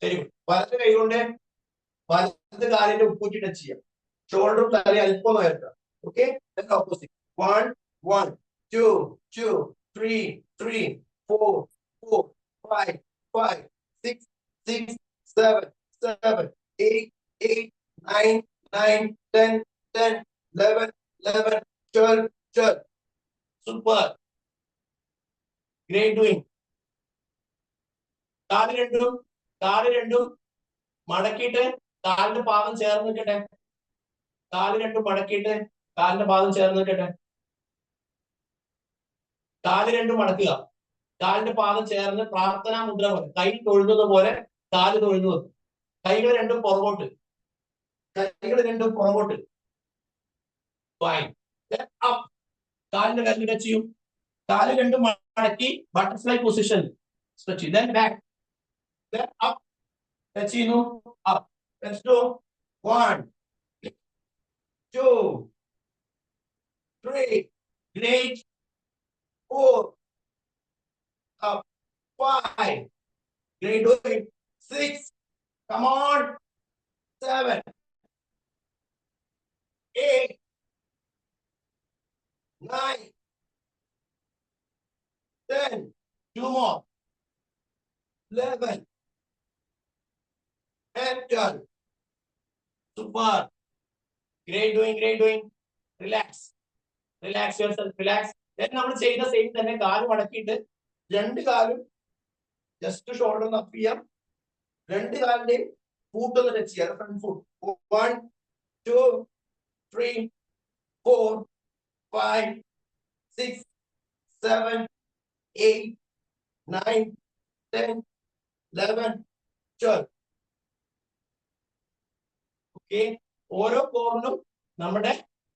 very good. വലത് കൈ കൊണ്ട് വലത് കാലിന്റെ ഉപ്പൂറ്റി ടച്ച് ചെയ്യാം. ഷോൾഡറും തല അല്പം ഉയർത്താം. Okay, opposite. 1 1 2 2 3 3 4 4 5 5 6 6 7 7 8 8 9 9 10 10 11 11 12 12. Super, great doing. കാല് രണ്ടും മടക്കിയിട്ട് കാലിന്റെ പാദം ചേർന്ന് നിൽക്കട്ടെ. കാല് രണ്ടും മടക്കിയിട്ട് കാലിന്റെ പാദം ചേർന്ന് നിൽക്കട്ടെ. കാല് രണ്ടും മടക്കുക, കാലിന്റെ പാദം ചേർന്ന് പ്രാർത്ഥനാ മുദ്ര പോലെ കൈ തൊഴുന്നത് പോലെ കാല് തൊഴുന്നു. കൈകൾ രണ്ടും പുറകോട്ട്. ഫൈൻ. കാലിന്റെ കല്ല് ടച്ച് ചെയ്യും. കാല് രണ്ടും മടക്കി ബട്ടർഫ്ലൈ പൊസിഷൻ സ്ട്രെച്ച് ചെയ്യും. Then back. Then up. Touch ചെയ്യുന്നു. Up. Let's do 1 2 3. Great. 4 up. 5. Great doing. 6. Come on. 7 8 9 10. 2 more. 11 and 12. Super. Great doing. Relax yourself. Relax. Then നമ്മൾ ചെയ്യുന്ന സെയിം തന്നെ കാല് മടക്കിയിട്ട് രണ്ട് കാലും ജസ്റ്റ് ഷോൾഡർ ഒന്ന് അപ്പ് ചെയ്യാം. രണ്ട് കാലിന്റെയും ഫൂട്ട് ഒന്ന് ടച്ച് ചെയ്യാം. Front foot. 1 2 3 4 5 6 7 8 9 10 11 12. ഓക്കെ, ഓരോ കോറിനും നമ്മുടെ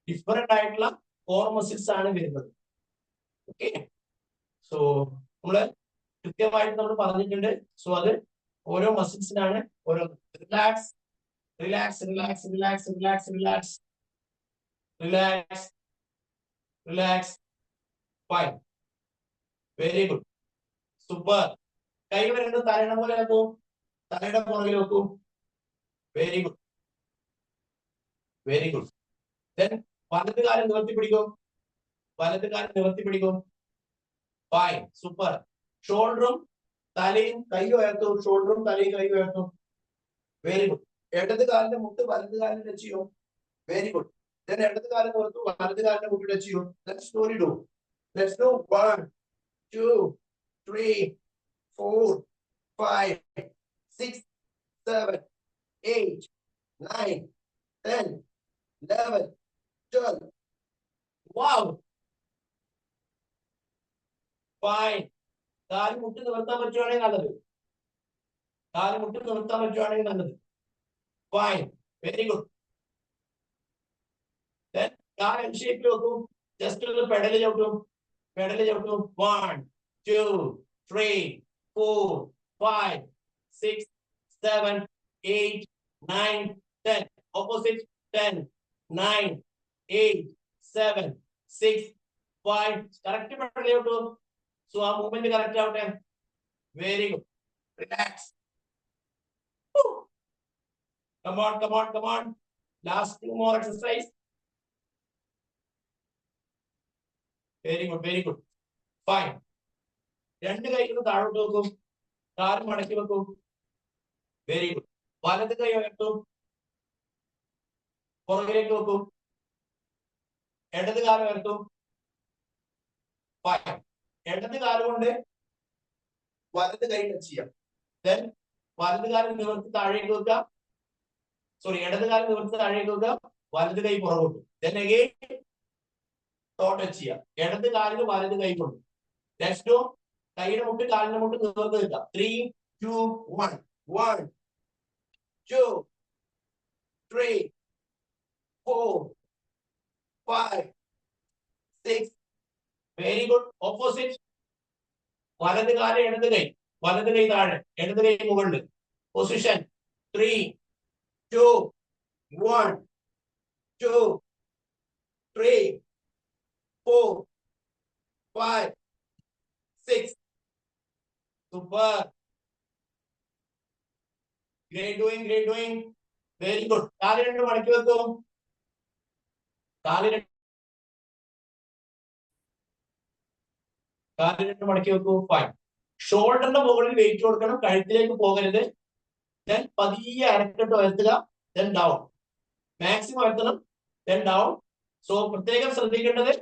ഡിഫറെന്റ് ആയിട്ടുള്ള കോർ മസിൽസ് ആണ് വരുന്നത്. ഓക്കെ, സോ നമ്മള് കൃത്യമായിട്ട് നമ്മൾ പറഞ്ഞിട്ടുണ്ട്. സോ അത് ഓരോ മസിൽസിനാണ് ഓരോ. Relax. Fine, very good, super. കൈകൾ രണ്ടും തലയുടെ പോലെ വെക്കൂ. തലയുടെ പുറകിൽ വെക്കൂ. Very good. Then വലത് കാലം നിവർത്തി പിടിക്കും. Fine, super. ഷോൾഡറും തലയും കൈ ഉയർത്തും. Very good. ഇടത് കാലിന്റെ മുട്ട് വലത് കാലിന് ടച്ച് ചെയ്യും. Very good. Then ഇടത് കാലം നിവർത്തും. വലത് കാലിന്റെ മുട്ട് ടച്ച് ചെയ്യും. Let's slowly do. Let's do 1 2 3 4 5 6 7 8 9 10 11 12. Wow. Fine. കാല് മുട്ട് നിവർത്താൻ പറ്റുവാണെങ്കിൽ നല്ലത്. Fine, very good. കാൽ എൽ ഷേപ്പിൽ വെക്കും. ജസ്റ്റ് ഒരു പെഡൽ ചവിട്ടും. 1 2 3 4 5 6 7 8 9 10. Opposite. 10 9 8 7 6 5. കറക്റ്റ് പെഡൽ ചവിട്ടും. സോ ആ മൂവ്മെന്റ് കറക്റ്റ് ആവട്ടെ. Very good. Relax. Come on. Last 2 more exercise. Very good. Fine. രണ്ട് കൈകൾ താഴോട്ട് വെക്കും. കാല് മടക്കി വെക്കും. Very good. വലത് കൈ ഉയർത്തും. പുറകിലേക്ക് വെക്കും. ഇടത് കാല് ഉയർത്തും. ഫൈൻ. ഇടത് കാല് കൊണ്ട് വലത് കൈ ടച്ച് ചെയ്യാം. then വലത് കാലം നിവർത്തി താഴേക്ക് വെക്കുക, സോറി ഇടത് കാലം നിവർത്തി താഴേക്ക് വെക്കുക, വലത് കൈ പുറകോട്ട്, then again ടച്ച് ചെയ്യുക, ഇടത് കാലിന് വലത് കൈ കൊണ്ട്. Let's do. കൈയുടെ മുട്ട് കാലിന്റെ മുട്ട് നിവർത്തി വെക്കുക. 3 2 1 1 2 3 4 5 6. Very good. ഓപ്പോസിറ്റ്. വലത് കാല് ഇടത് കൈ, വലത് കൈ താഴെ, ഇടത് കൈ മുകളിൽ. Position 3 2 1 2 3 4 5 6. Super. Great doing, great doing. Very good. കാല് രണ്ട് മടക്കി വെക്കും. കാല് രണ്ട് മടക്കി വെക്കൂ. ഫൈൻ. ഷോൾഡറിന്റെ മുകളിൽ വെയിറ്റ് കൊടുക്കണം, കഴുത്തിലേക്ക് പോകരുത്. ദെൻ പതിയെ അരക്കെട്ട് ഉയർത്തുക, ദെൻ ഡൗൺ. മാക്സിമം ഉയർത്തണം, ദെൻ ഡൗൺ. സോ പ്രത്യേകം ശ്രദ്ധിക്കേണ്ടത്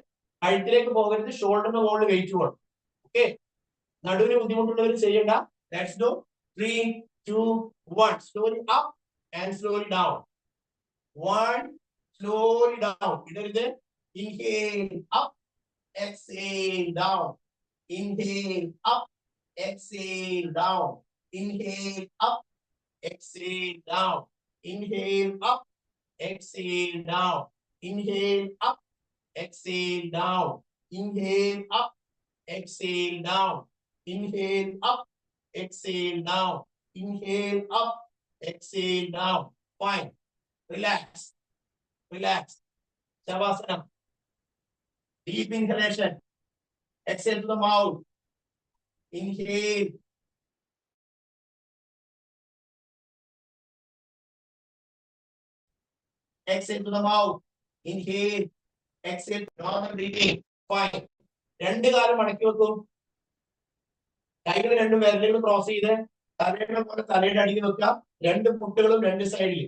കഴുത്തിലേക്ക് പോകരുത്, ഷോൾഡറിന്റെ മുകളിൽ വെയിറ്റ് കൊടുക്കണം. ഓക്കെ, നടുവിന് ബുദ്ധിമുട്ടുള്ളവർ ചെയ്യണ്ട. Let's do. 3 2 1. Slowly up and slowly down. 1 slowly down. ഇടരുത്. Inhale up, exhale down. Inhale up, exhale down. Inhale up, exhale down. Inhale up, exhale down. Inhale up, exhale down. Inhale up, exhale down. Inhale up, exhale down. Inhale up, exhale down. Fine. Relax. Relax. Shavasana. Deep inhalation. Exhale to the mouth. Inhale. Exhale to the mouth. Inhale. Exhale. Normal breathing. Fine. രണ്ട് കാലം മടക്കി വെക്കും. കൈകൾ രണ്ടും വിരലുകൾ cross ചെയ്ത് തലയുടെ പോലെ തലയുടെ അടിയിൽ വെക്കുക. രണ്ട് മുട്ടുകളും രണ്ട് സൈഡിൽ.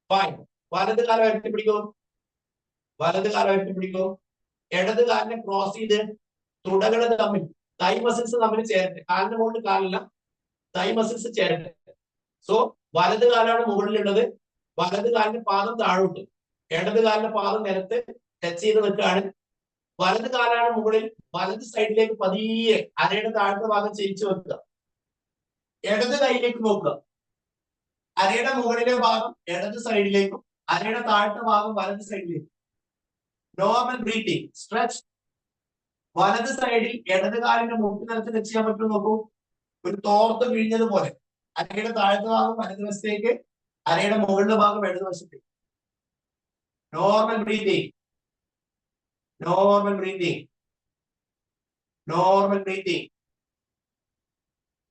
ഫൈൻ. വലത് കാലം ഉയർത്തിപ്പിടിക്കും. വലത് കാലം ഉയർത്തിപ്പിടിക്കും. ഇടത് കാലിനെ ക്രോസ് ചെയ്ത് തുടകൾ തമ്മിൽ, തൈ മസിൽസ് തമ്മിൽ ചേരട്ടെ. കാലിന്റെ മുകളിൽ കാലില്ല, തൈ മസിൽസ് ചേരട്ടെ. സോ വലത് കാലാണ് മുകളിലുള്ളത്, വലത് കാലിന്റെ പാദം താഴോട്ട്, ഇടത് കാലിന്റെ പാദം നിലത്ത് ടച്ച് ചെയ്ത് നിൽക്കുകയാണ്. വലത് കാലാണ് മുകളിൽ, വലത് സൈഡിലേക്ക് പതിയെ അരയുടെ താഴത്തെ ഭാഗം ചെയ്യിച്ചു വെക്കുക. ഇടത് കൈയിലേക്ക് നോക്കുക. അരയുടെ മുകളിലെ ഭാഗം ഇടത് സൈഡിലേക്കും അരയുടെ താഴത്തെ ഭാഗം വലത് സൈഡിലേക്കും. Normal breathing. സ്ട്രെച്ച്. വലത് സൈഡിൽ ഇടത് കാലിന്റെ മുട്ട് നിലത്ത് ടച്ച് ചെയ്യാൻ പറ്റും നോക്കൂ. ഒരു തോർത്ത് പിഴിഞ്ഞതുപോലെ അരയുടെ താഴത്തെ ഭാഗം വലത് വശത്തേക്ക്, അരയുടെ മുകളിലെ ഭാഗം ഇടത് വശത്തേക്ക്. Normal breathing. Normal breathing. Normal breathing.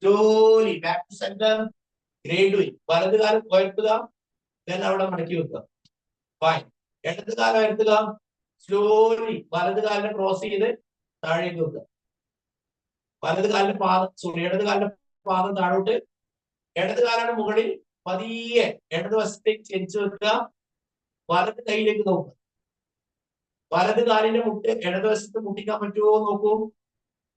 Slowly back to centre. Gradually. വലത് കാലം ഉയർത്തുക, then അവിടെ മടക്കി വെക്കുക. ഫൈൻ. ഇടത് കാലം ഉയർത്തുക, സ്ലോലി വലത് കാലിനെ ക്രോസ് ചെയ്ത് താഴേക്ക് വെക്കുക. വലത് കാലിന്റെ പാദം, സോറി ഇടത് കാലിന്റെ പാദം താഴോട്ട്, ഇടത് കാലാണ് മുകളിൽ, പതിയെ ഇടത് വശത്തേക്ക് ചെരിച്ചു വെക്കുക. വലത് കൈയിലേക്ക് നോക്കുക. വലത് കാലിന്റെ മുട്ട് ഇടത് വശത്ത് മുട്ടിക്കാൻ പറ്റുമോ നോക്കൂ.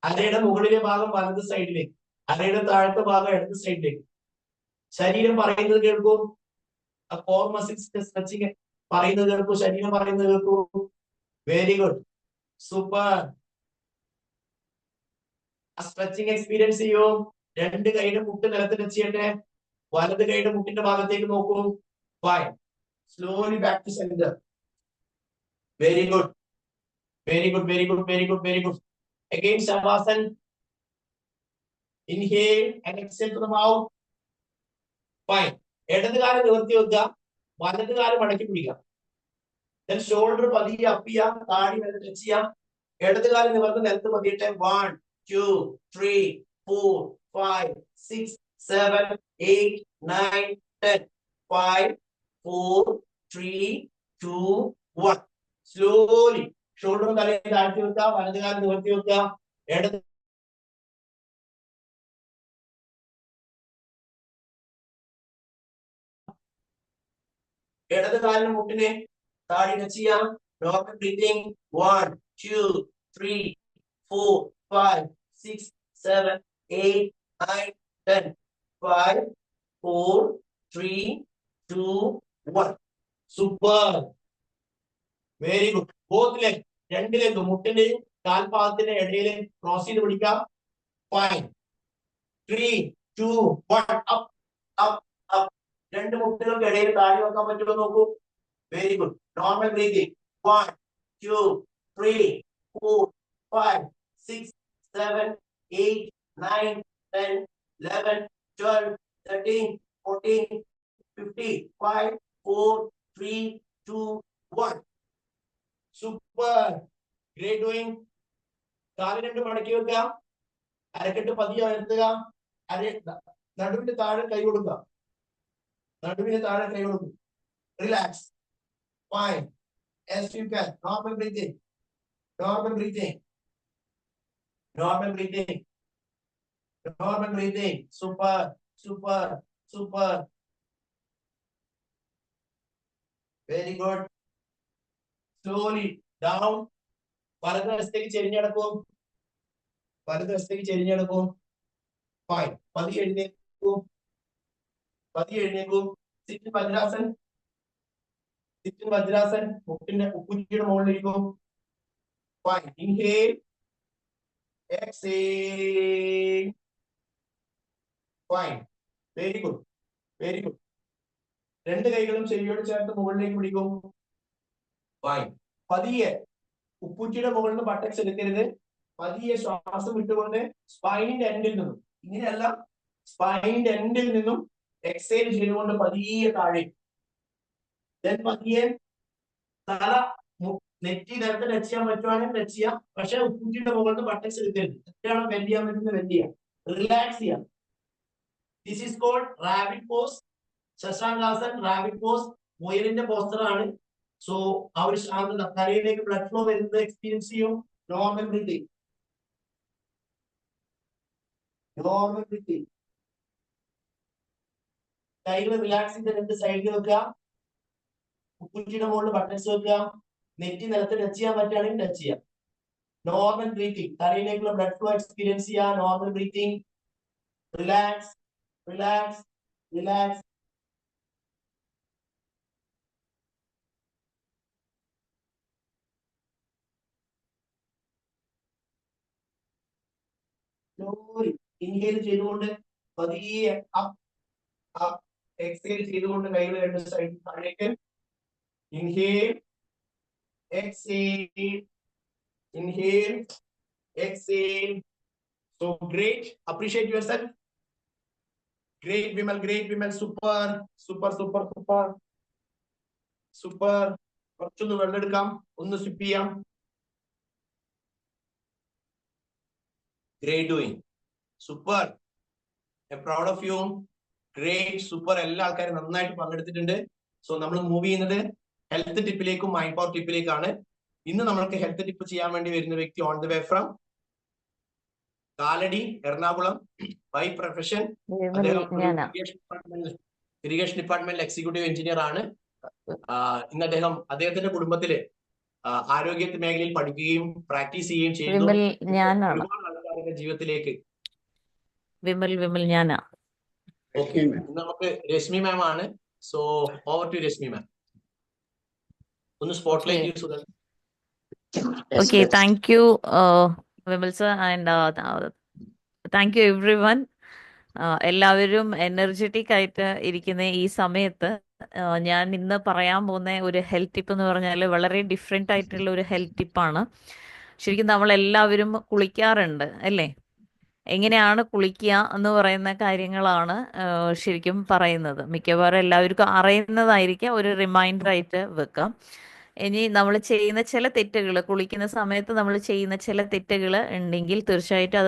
അരയുടെ മുകളിലെ ഭാഗം വലത് സൈഡിലേക്ക്, അരയുടെ താഴത്തെ ഭാഗം ഇടത് സൈഡിലേക്ക്. ശരീരം പറയുന്നത് കേൾക്കൂ. കോർ മസിൽസിന്റെ സ്ട്രെച്ചിങ് പറയുന്നത് കേൾക്കൂ. ശരീരം പറയുന്നത് കേൾക്കൂ. Very good. Super. Stretching experience ചെയ്യൂ. രണ്ട് കൈയുടെ മുട്ട് നിലത്ത് ടച്ച് ചെയ്യട്ടെ. വലത് കൈയുടെ മുട്ടിന്റെ ഭാഗത്തേക്ക് നോക്കൂ. Fine. Slowly back to centre. Very good. Very good. Very good. Very good. Very good. Again Shavasana. Inhale and exhale to the mouth. Fine. ഇടത് കാലം നിവർത്തി വെക്കുക, വലത് കാലം മടക്കി പിടിക്കുക. Then shoulder പതിയെ അപ്പ് ചെയ്യാം, താടി വരെ ടച്ച് ചെയ്യാം. ഇടത് കാലം നിവർത്തി നിലത്ത് പതിയട്ടെ. 1 2 3 4 5 6 7 8 9 10. 5 4 3 2 1. Slowly. ഷോൾഡർ തലയിൽ താഴ്ത്തി വെക്കുക, വലത് കാലം നിവർത്തി വെക്കുക. ഇടത് കാലിന് മുട്ടിനെ താടി ടച്ച് ചെയ്യാം. Normal breathing. 1 2 3 4 5 6 7 8 9 10. 5, 4, 3, 2, 1. Super. Very good. Both leg. രണ്ട് leg മുട്ടിന്റെയും കാൽപാദത്തിന്റെ ഇടയിൽ ക്രോസ് ചെയ്ത് പിടിക്കാം. 5, 3, 2, 1. Up up up. രണ്ട് മുട്ടുകൾക്ക് ഇടയിൽ താഴെ വെക്കാൻ പറ്റുമോ നോക്കൂ. Very good. Normal breathing. 1, 2, 3, 4, 5, 6, 7, 8, 9, 10, 11, 12, 13, 14, 15. 5, 4, 3, 2, 1. Super. Great doing. കാല് രണ്ട് മടക്കി വെക്കുക. അരക്കെട്ട് പതിയെ ഉയർത്തുക. നടുവിന് താഴെ കൈ കൊടുക്കുക. നടുവിന് താഴെ കൈ കൊടുക്കുക. Relax. Fine. As you can. Normal breathing. Normal breathing. Normal breathing. Normal breathing. Super. Super. Super. Very good. Slowly down. വലതുവശത്തേക്ക് ചെരിഞ്ഞടക്കും. വലതുവശത്തേക്ക് ചെരിഞ്ഞടക്കും. Fine. പതിയെ എഴുന്നേക്കും. പതിയെ എഴുന്നേക്കും. സിറ്റ് വജ്രാസൻ. സിറ്റ് വജ്രാസൻ. മുട്ടിന്റെ ഉപ്പുറ്റിയുടെ മുകളിലിരിക്കും. Fine. Inhale. Exhale. Fine. Very good. Very good. രണ്ട് കൈകളും ചെവിയോട് ചേർത്ത് മുകളിലേക്ക് പിടിക്കും. Fine. പതിയെ ഉപ്പുറ്റിയുടെ മുകളിൽ നിന്ന് ബട്ടക്സ് എടുക്കരുത്. പതിയെ ശ്വാസം വിട്ടുകൊണ്ട് സ്പൈനിന്റെ എൻഡിൽ നിന്നും, ഇങ്ങനെയല്ല, സ്പൈനിന്റെ എൻഡിൽ നിന്നും എക്സൈൽ ചെയ്തുകൊണ്ട് പതിയെ താഴെ. പതിയെ തല നെറ്റി നേരത്തെ ടച്ച് ചെയ്യാൻ പറ്റുവാണെങ്കിൽ ടച്ച് ചെയ്യാം. പക്ഷെ ഉപ്പുറ്റിയുടെ മുകളിൽ നിന്ന് ബട്ടക്സ് എടുക്കരുത്. എത്രയാണോ ബെൻഡ് ചെയ്യാൻ പറ്റുന്നത് ബെൻഡ് ചെയ്യാം. റിലാക്സ് ചെയ്യാം. This is called rabbit pose. Shashankasan rabbit pose മുയലിന്റെ പോസ്റ്റർ ആണ്. സോ ആ ഒരു ശാന്തത, തലയിലേക്ക് ബ്ലഡ് ഫ്ലോ വരുന്നത് എക്സ്പീരിയൻസ് ചെയ്യും. Normal breathing. Normal breathing. കൈകൾ റിലാക്സ് ചെയ്ത് രണ്ട് സൈഡിൽ വെക്കുക. ഉപ്പുറ്റിയുടെ മുകളിൽ ബട്ടൺസ് വെക്കുക. നെറ്റി നിലത്ത് ടച്ച് ചെയ്യാൻ പറ്റുകയാണെങ്കിൽ ടച്ച് ചെയ്യാം. Normal breathing. തലയിലേക്കുള്ള ബ്ലഡ് ഫ്ലോ എക്സ്പീരിയൻസ് ചെയ്യാം. Normal breathing. Relax, relax, relax. Inhale ചെയ്തുകൊണ്ട് പതിയെ അപ്പ് അപ്പ്. എക്സേൽ ചെയ്തുകൊണ്ട് കൈകൾ രണ്ട് സൈഡ് താഴേക്ക്. Inhale, exhale, inhale, exhale. So great. Appreciate yourself. Great, Vimal. Great, Vimal. Super, super, super, super, super. കുറച്ചൊന്ന് വെള്ളം എടുക്കാം. ഒന്ന് സിപ്പ് ചെയ്യാം. Great doing. Super. I'm proud of you. Great, super. എല്ലാ ആൾക്കാരും നന്നായിട്ട് പങ്കെടുത്തിട്ടുണ്ട്. സോ നമ്മൾ മൂവ് ചെയ്യുന്നത് ഹെൽത്ത് ടിപ്പിലേക്കും മൈൻഡ് പവർ ടിപ്പിലേക്കാണ്. ഇന്ന് നമ്മൾക്ക് ഹെൽത്ത് ടിപ്പ് ചെയ്യാൻ വേണ്ടി വരുന്ന വ്യക്തി on the way from Kalady, Ernakulam, by profession irrigation ഡിപ്പാർട്ട്മെന്റിൽ എക്സിക്യൂട്ടീവ് എഞ്ചിനീയർ ആണ്. ഇന്ന് അദ്ദേഹത്തിന്റെ കുടുംബത്തില് ആരോഗ്യ മേഖലയിൽ പഠിക്കുകയും പ്രാക്ടീസ് ചെയ്യുകയും ചെയ്യുന്നു. ഒരുപാട് ആൾക്കാരുടെ ജീവിതത്തിലേക്ക് ഓക്കെ. നമുക്ക് രശ്മി മാം ആണ്. സോ ഓവർ ടു രശ്മി മാം. ഒന്ന് സ്പോട്ട്ലൈറ്റ് യൂസ് ചെയ്തു. Okay, thank you, Vimal sir, and thank you everyone. എല്ലാവരും എനർജറ്റിക് ആയിട്ട് ഇരിക്കുന്ന ഈ സമയത്ത് ഞാൻ ഇന്ന് പറയാൻ പോകുന്ന ഒരു ഹെൽത്ത് ടിപ്പ് എന്ന് പറഞ്ഞാൽ വളരെ ഡിഫറെൻ്റ് ആയിട്ടുള്ള ഒരു ഹെൽത്ത് ടിപ്പാണ്. ശരിക്കും നമ്മളെല്ലാവരും കുളിക്കാറുണ്ട് അല്ലേ? എങ്ങനെയാണ് കുളിക്കുക എന്ന് പറയുന്ന കാര്യങ്ങളാണ് ശരിക്കും പറയുന്നത്. മിക്കവാറും എല്ലാവർക്കും അറിയുന്നതായിരിക്കാം. ഒരു റിമൈൻഡർ ആയിട്ട് വെക്കാം. ഇനി നമ്മൾ ചെയ്യുന്ന ചില തെറ്റുകൾ, കുളിക്കുന്ന സമയത്ത് നമ്മൾ ചെയ്യുന്ന ചില തെറ്റുകൾ ഉണ്ടെങ്കിൽ തീർച്ചയായിട്ടും അത്